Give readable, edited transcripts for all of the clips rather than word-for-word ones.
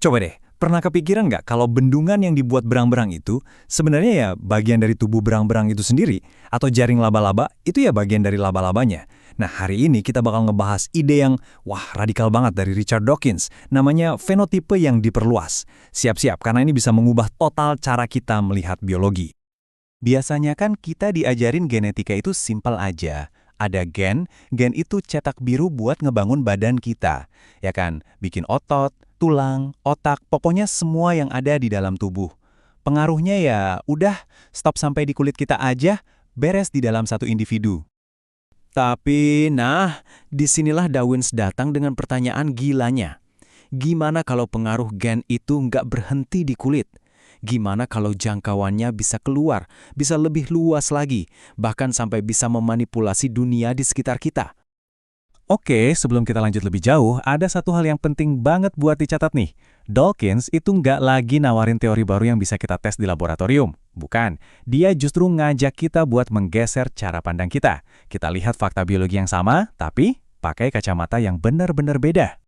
Coba deh, pernah kepikiran nggak kalau bendungan yang dibuat berang-berang itu sebenarnya ya bagian dari tubuh berang-berang itu sendiri? Atau jaring laba-laba itu ya bagian dari laba-labanya? Nah, hari ini kita bakal ngebahas ide yang, wah, radikal banget dari Richard Dawkins. Namanya fenotipe yang diperluas. Siap-siap, karena ini bisa mengubah total cara kita melihat biologi. Biasanya kan kita diajarin genetika itu simpel aja. Ada gen itu cetak biru buat ngebangun badan kita. Ya kan, bikin otot, tulang, otak, pokoknya semua yang ada di dalam tubuh. Pengaruhnya ya udah, stop sampai di kulit kita aja, beres di dalam satu individu. Tapi, disinilah Darwin datang dengan pertanyaan gilanya. Gimana kalau pengaruh gen itu nggak berhenti di kulit? Gimana kalau jangkauannya bisa keluar, bisa lebih luas lagi, bahkan sampai bisa memanipulasi dunia di sekitar kita? Oke, sebelum kita lanjut lebih jauh, ada satu hal yang penting banget buat dicatat nih. Dawkins itu nggak lagi nawarin teori baru yang bisa kita tes di laboratorium. Bukan, dia justru ngajak kita buat menggeser cara pandang kita. Kita lihat fakta biologi yang sama, tapi pakai kacamata yang benar-benar beda.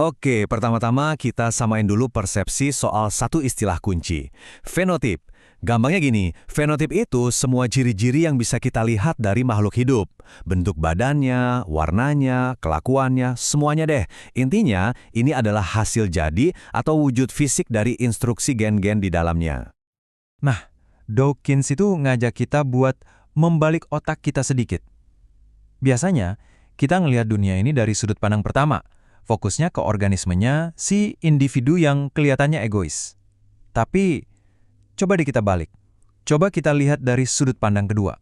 Oke, pertama-tama kita samain dulu persepsi soal satu istilah kunci. Fenotip. Gampangnya gini, fenotip itu semua ciri-ciri yang bisa kita lihat dari makhluk hidup. Bentuk badannya, warnanya, kelakuannya, semuanya deh. Intinya, ini adalah hasil jadi atau wujud fisik dari instruksi gen-gen di dalamnya. Nah, Dawkins itu ngajak kita buat membalik otak kita sedikit. Biasanya, kita ngelihat dunia ini dari sudut pandang pertama. Fokusnya ke organismenya, si individu yang kelihatannya egois. Tapi, coba deh kita balik. Coba kita lihat dari sudut pandang kedua.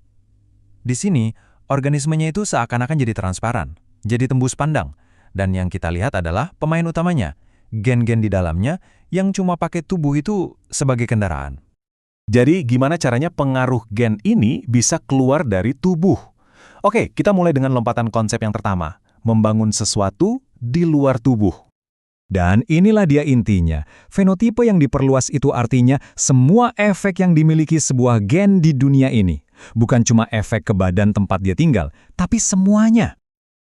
Di sini, organismenya itu seakan-akan jadi transparan, jadi tembus pandang. Dan yang kita lihat adalah pemain utamanya, gen-gen di dalamnya yang cuma pakai tubuh itu sebagai kendaraan. Jadi gimana caranya pengaruh gen ini bisa keluar dari tubuh? Oke, kita mulai dengan lompatan konsep yang pertama, membangun sesuatu di luar tubuh. Dan inilah dia intinya. Fenotipe yang diperluas itu artinya semua efek yang dimiliki sebuah gen di dunia ini. Bukan cuma efek ke badan tempat dia tinggal, tapi semuanya.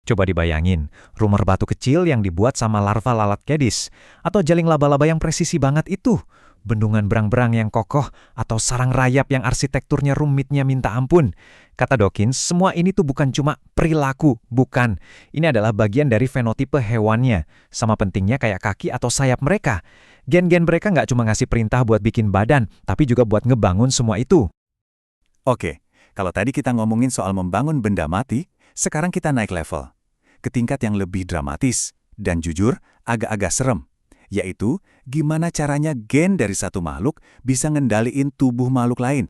Coba dibayangin, rumah batu kecil yang dibuat sama larva lalat kedis, atau jaring laba-laba yang presisi banget itu, bendungan berang-berang yang kokoh, atau sarang rayap yang arsitekturnya rumitnya minta ampun. Kata Dawkins, semua ini tuh bukan cuma perilaku, bukan. Ini adalah bagian dari fenotipe hewannya, sama pentingnya kayak kaki atau sayap mereka. Gen-gen mereka nggak cuma ngasih perintah buat bikin badan, tapi juga buat ngebangun semua itu. Oke, kalau tadi kita ngomongin soal membangun benda mati, sekarang kita naik level. Ke tingkat yang lebih dramatis, dan jujur, agak-agak serem. Yaitu, gimana caranya gen dari satu makhluk bisa ngendaliin tubuh makhluk lain.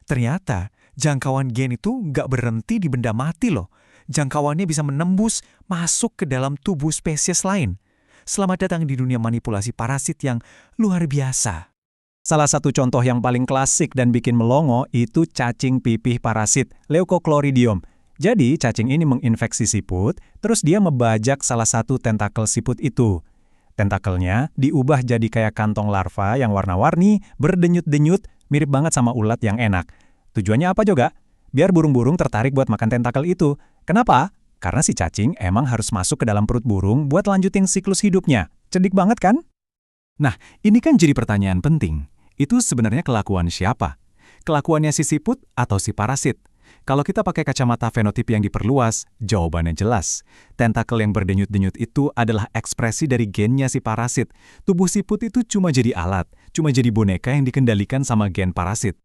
Ternyata, jangkauan gen itu nggak berhenti di benda mati loh. Jangkauannya bisa menembus, masuk ke dalam tubuh spesies lain. Selamat datang di dunia manipulasi parasit yang luar biasa. Salah satu contoh yang paling klasik dan bikin melongo itu cacing pipih parasit, Leucochloridium. Jadi, cacing ini menginfeksi siput, terus dia membajak salah satu tentakel siput itu. Tentakelnya diubah jadi kayak kantong larva yang warna-warni, berdenyut-denyut, mirip banget sama ulat yang enak. Tujuannya apa juga? Biar burung-burung tertarik buat makan tentakel itu. Kenapa? Karena si cacing emang harus masuk ke dalam perut burung buat lanjutin siklus hidupnya. Cerdik banget kan? Nah, ini kan jadi pertanyaan penting. Itu sebenarnya kelakuan siapa? Kelakuannya si siput atau si parasit? Kalau kita pakai kacamata fenotip yang diperluas, jawabannya jelas. Tentakel yang berdenyut-denyut itu adalah ekspresi dari gennya si parasit. Tubuh siput itu cuma jadi alat, cuma jadi boneka yang dikendalikan sama gen parasit.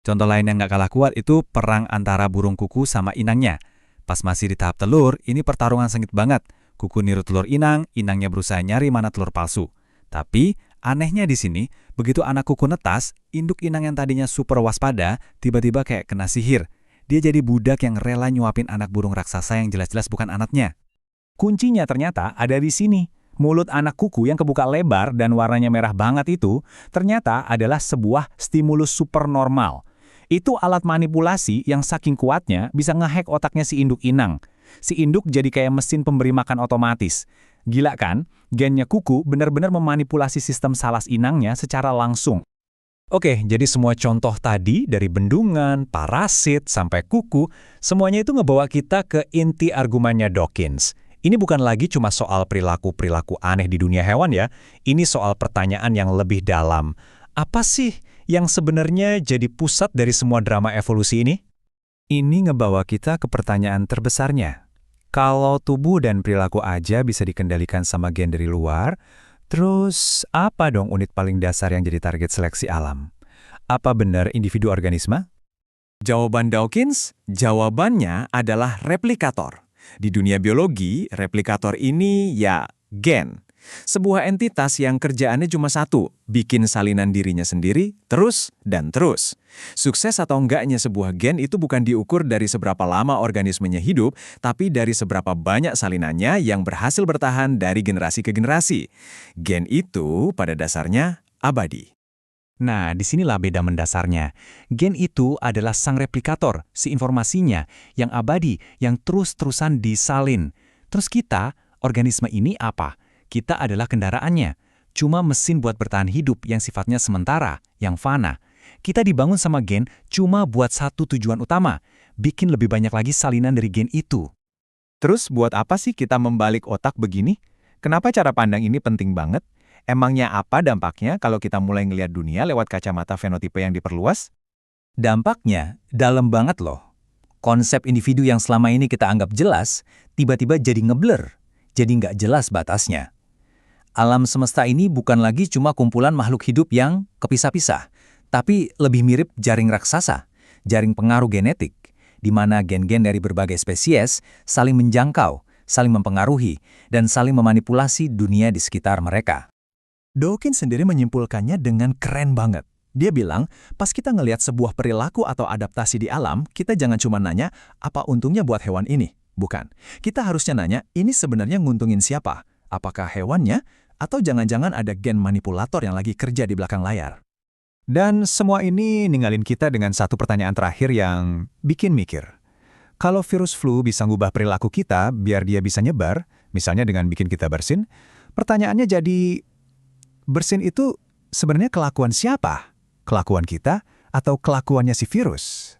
Contoh lain yang nggak kalah kuat itu perang antara burung kuku sama inangnya. Pas masih di tahap telur, ini pertarungan sengit banget. Kuku niru telur inang, inangnya berusaha nyari mana telur palsu. Tapi, anehnya di sini, begitu anak kuku netas, induk inang yang tadinya super waspada, tiba-tiba kayak kena sihir. Dia jadi budak yang rela nyuapin anak burung raksasa yang jelas-jelas bukan anaknya. Kuncinya ternyata ada di sini. Mulut anak kuku yang kebuka lebar dan warnanya merah banget itu ternyata adalah sebuah stimulus supernormal. Itu alat manipulasi yang saking kuatnya bisa ngehack otaknya si induk inang. Si induk jadi kayak mesin pemberi makan otomatis. Gila kan? Gennya kuku benar-benar memanipulasi sistem salas inangnya secara langsung. Oke, jadi semua contoh tadi dari bendungan, parasit, sampai kuku, semuanya itu ngebawa kita ke inti argumennya Dawkins. Ini bukan lagi cuma soal perilaku-perilaku aneh di dunia hewan ya, ini soal pertanyaan yang lebih dalam. Apa sih yang sebenarnya jadi pusat dari semua drama evolusi ini? Ini ngebawa kita ke pertanyaan terbesarnya. Kalau tubuh dan perilaku aja bisa dikendalikan sama gen dari luar, terus apa dong unit paling dasar yang jadi target seleksi alam? Apa benar individu organisme? Jawaban Dawkins, jawabannya adalah replikator. Di dunia biologi, replikator ini ya gen. Sebuah entitas yang kerjaannya cuma satu, bikin salinan dirinya sendiri, terus dan terus. Sukses atau enggaknya sebuah gen itu bukan diukur dari seberapa lama organismenya hidup, tapi dari seberapa banyak salinannya yang berhasil bertahan dari generasi ke generasi. Gen itu pada dasarnya abadi. Nah, disinilah beda mendasarnya. Gen itu adalah sang replikator, si informasinya, yang abadi, yang terus-terusan disalin. Terus kita, organisme ini apa? Kita adalah kendaraannya. Cuma mesin buat bertahan hidup yang sifatnya sementara, yang fana. Kita dibangun sama gen cuma buat satu tujuan utama, bikin lebih banyak lagi salinan dari gen itu. Terus buat apa sih kita membalik otak begini? Kenapa cara pandang ini penting banget? Emangnya apa dampaknya kalau kita mulai ngelihat dunia lewat kacamata fenotipe yang diperluas? Dampaknya dalam banget loh. Konsep individu yang selama ini kita anggap jelas, tiba-tiba jadi ngeblur, jadi nggak jelas batasnya. Alam semesta ini bukan lagi cuma kumpulan makhluk hidup yang kepisah-pisah, tapi lebih mirip jaring raksasa, jaring pengaruh genetik, di mana gen-gen dari berbagai spesies saling menjangkau, saling mempengaruhi, dan saling memanipulasi dunia di sekitar mereka. Dawkins sendiri menyimpulkannya dengan keren banget. Dia bilang, pas kita ngelihat sebuah perilaku atau adaptasi di alam, kita jangan cuma nanya, apa untungnya buat hewan ini? Bukan. Kita harusnya nanya, ini sebenarnya nguntungin siapa? Apakah hewannya? Atau jangan-jangan ada gen manipulator yang lagi kerja di belakang layar? Dan semua ini ninggalin kita dengan satu pertanyaan terakhir yang bikin mikir. Kalau virus flu bisa ngubah perilaku kita biar dia bisa nyebar, misalnya dengan bikin kita bersin, pertanyaannya jadi, bersin itu sebenarnya kelakuan siapa? Kelakuan kita atau kelakuannya si virus?